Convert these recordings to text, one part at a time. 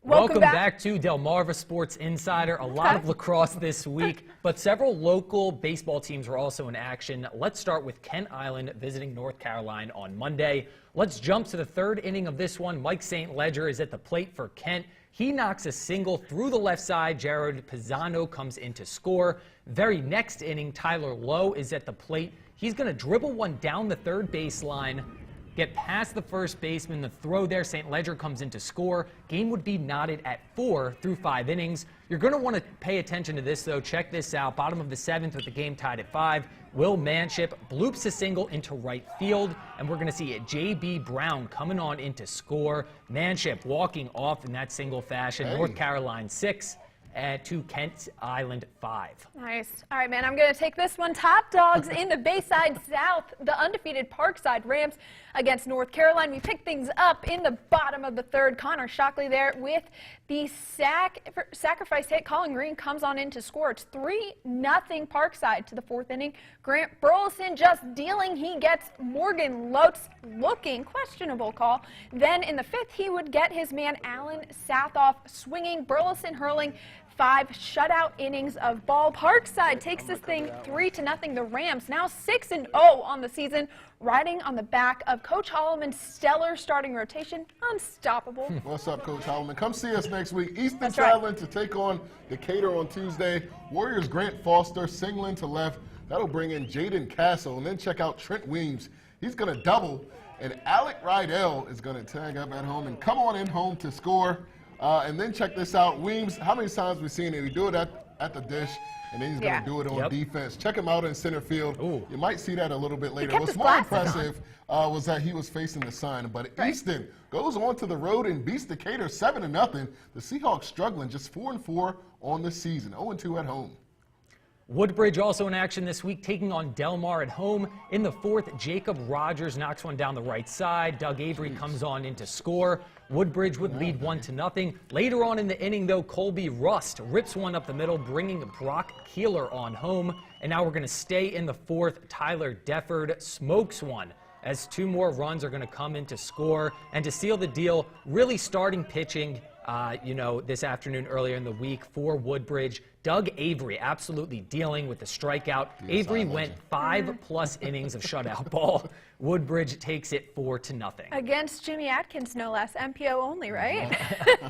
Welcome back to Delmar Sports Insider. A lot of lacrosse this week, but several local baseball teams were also in action. Let's start with Kent Island visiting North Carolina on Monday. Let's jump to the third inning of this one. Mike St. Ledger is at the plate for Kent. He knocks a single through the left side. Jared Pisano comes in to score. Very next inning, Tyler Lowe is at the plate. He's going to dribble one down the third baseline, get past the first baseman. The throw there, St. Ledger comes in to score. Game would be knotted at 4 through 5 innings. You're going to want to pay attention to this, though. Check this out. Bottom of the 7th with the game tied at 5. Will Manship bloops a single into right field, and we're going to see J.B. Brown coming on in to score. Manship walking off in that single fashion. Hey. North Carolina 6. To Kent Island 5. Nice. All right, man, I'm going to take this one. Top dogs in the Parkside South, the undefeated Parkside Rams against North Carolina. We picked things up in the bottom of the third. Connor Shockley there with the sacrifice hit. Colin Green comes on in to score. It's 3-0 Parkside to the 4th inning. Grant Burleson just dealing. He gets Morgan Lotz looking questionable call. Then in the 5th, he would get his man Alan Southoff swinging. Burleson hurling 5 shutout innings of ball. Parkside takes this thing 3-0. The Rams now 6-0 on the season, riding on the back of Coach Holloman's stellar starting rotation. Unstoppable. What's up, Coach Holloman? Come see us next week. Easton traveling to take on Decatur on Tuesday. Warriors Grant Foster, Singland to left. That'll bring in Jaden Castle. And then check out Trent Weems. He's going to double. And Alec Rydell is going to tag up at home and come on in home to score. And then check this out. Weems, how many times we've seen it? He do it at the dish, and then he's going to do it on defense. Check him out in center field. Ooh. You might see that a little bit later. What's more impressive was that he was facing the sun. But Easton goes on to the road and beats Decatur 7-0. The Seahawks struggling, just 4-4 on the season, 0-2 at home. Woodbridge also in action this week, taking on Delmar at home. In the 4th, Jacob Rogers knocks one down the right side. Doug Avery comes on in to score. Woodbridge would lead 1-0. Later on in the inning, though, Colby Rust rips one up the middle, bringing Brock Keeler on home. And now we're going to stay in the 4th. Tyler Defford smokes one as 2 more runs are going to come in to score. And to seal the deal, really starting pitching this afternoon earlier in the week for Woodbridge. Doug Avery absolutely dealing with the strikeout. Avery went 5+ innings of shutout ball. Woodbridge takes it 4-0. Against Jimmy Atkins, no less. MPO only, right?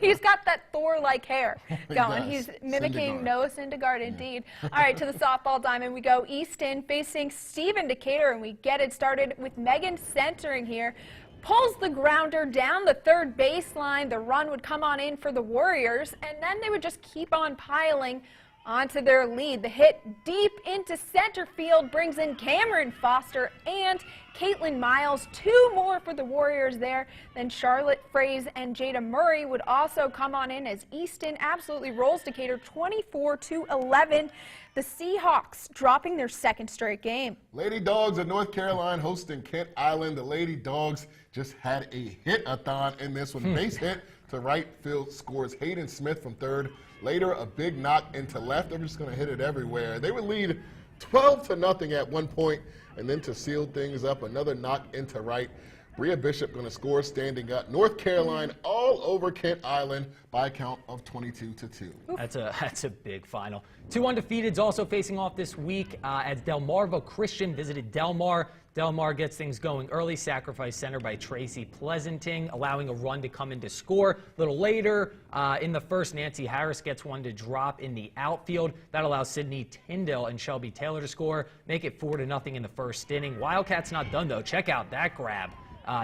He's got that Thor-like hair going. He's mimicking Noah Syndergaard, indeed. All right, to the softball diamond we go. Easton facing Stephen Decatur, and we get it started with Megan centering here. Pulls the grounder down the third baseline. The run would come on in for the Warriors, and then they would just keep on piling onto their lead. The hit deep into center field brings in Cameron Foster and Caitlin Miles. 2 more for the Warriors there. Then Charlotte Fraze and Jada Murray would also come on in as Easton absolutely rolls Decatur 24-11. The Seahawks dropping their 2nd straight game. Lady Dogs of North Carolina hosting Kent Island. The Lady Dogs just had a hit-a-thon in this one. Base hit to right field scores Hayden Smith from 3rd. Later, a big knock into left. They're just going to hit it everywhere. They would lead 12-0 at one point, and then to seal things up, another knock into right. Bria Bishop going to score standing up. North Carolina all over Kent Island by a count of 22-2. That's a big final. 2 undefeateds also facing off this week as Delmarva Christian visited Delmar. Delmar gets things going early. Sacrifice center by Tracy Pleasanting, allowing a run to come in to score. A little later in the 1st, Nancy Harris gets one to drop in the outfield. That allows Sydney Tyndall and Shelby Taylor to score, make it 4-0 in the 1st inning. Wildcats not done, though. Check out that grab.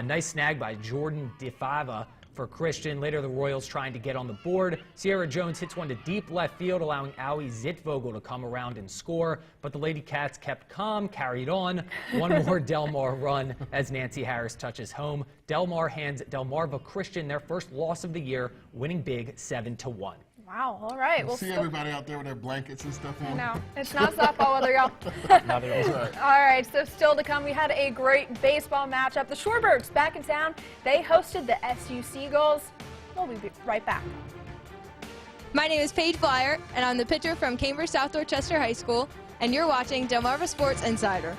Nice snag by Jordan DeFava for Christian. Later, the Royals trying to get on the board. Sierra Jones hits one to deep left field, allowing Aui Zitvogel to come around and score. But the Lady Cats kept calm, carried on. One more Delmar run as Nancy Harris touches home. Delmar hands Delmarva Christian their 1st loss of the year, winning big 7-1. Wow, all right. We'll see everybody out there with their blankets and stuff on. I know. It's not softball, there you go. All right, so still to come, we had a great baseball matchup. The Shorebirds back in town. They hosted the SU Seagulls. We'll be right back. My name is Paige Blyer, and I'm the pitcher from Cambridge South Dorchester High School, and you're watching Delmar Sports Insider.